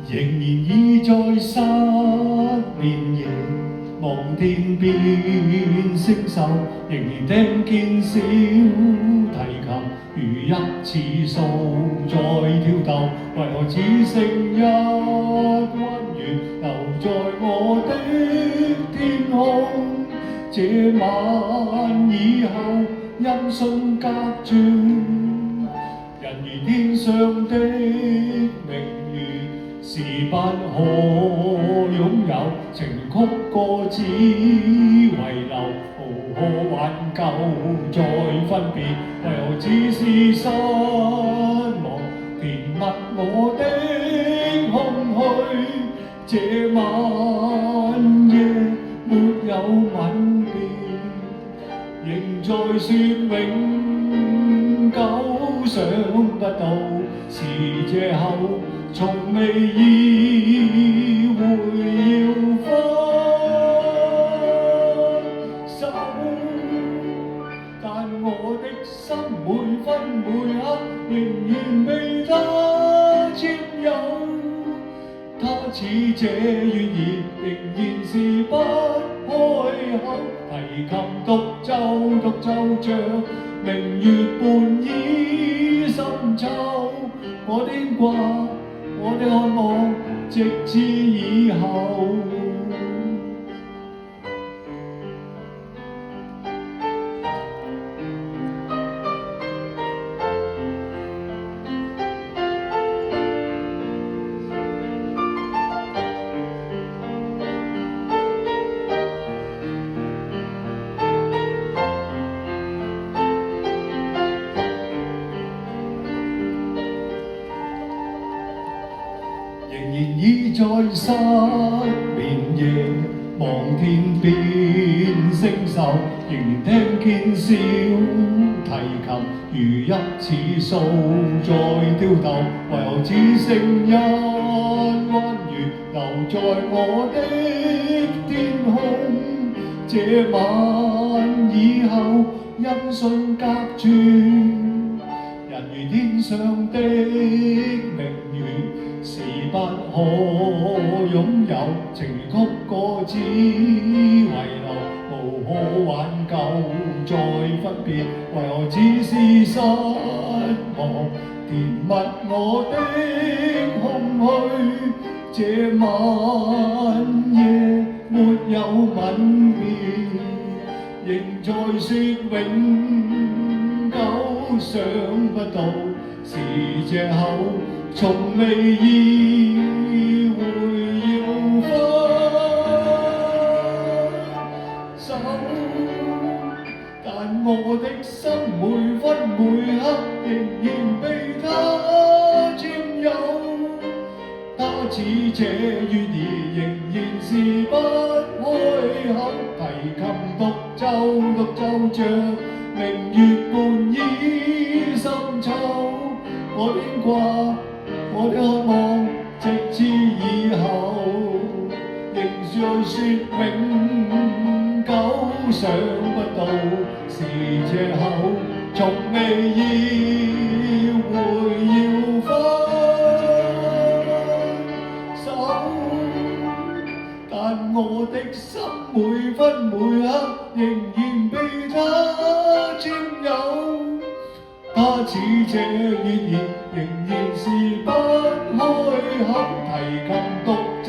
仍然倚在失眠夜，望天邊星宿，仍然聽見小提琴如一次數在跳逗，為何只剩一彎月留在我的天空？這晚以後，音訊隔絕，人如天上的明月，是不可擁有，情曲歌只遺留，無可挽救再分別，為何只是失望，填密我的空虛？這晚夜沒有吻別，仍在說永久，想不到是這後，從未意會要分手，但我的心每分每刻仍然被他佔有。他似這月兒，仍然是不開口，提琴獨奏着明月半倚深秋。我的牽掛，我的渴望，直至以後。仍然倚在失眠夜，望天邊星宿，仍然聽見小提琴如一次數在跳逗，為何只剩一彎月留在我的天空？這晚以後，音訊隔絕，人如天上的明月，是不可擁有，情曲歌只遺留，無可挽救再分別，為何只是失望，填密我的空虛？這晚夜沒有吻別，仍在說永久，想不到是這後，從未意會要分手，但我的心每分每刻仍然被他佔有。他似這月兒，仍然是不開口，提琴獨奏着明月半倚深秋。我的牽掛，我的渴望，直至以後，仍在說永久，想不到是這後，從未意會要分手，但我的心每分每刻仍然被他佔有。他似這月兒，仍然是不開口，提琴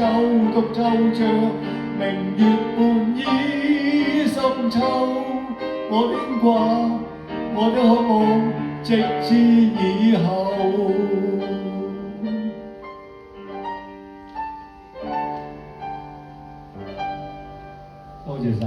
獨奏着明月半倚深秋。我的牽掛，我的渴望，直至以後。多謝晒。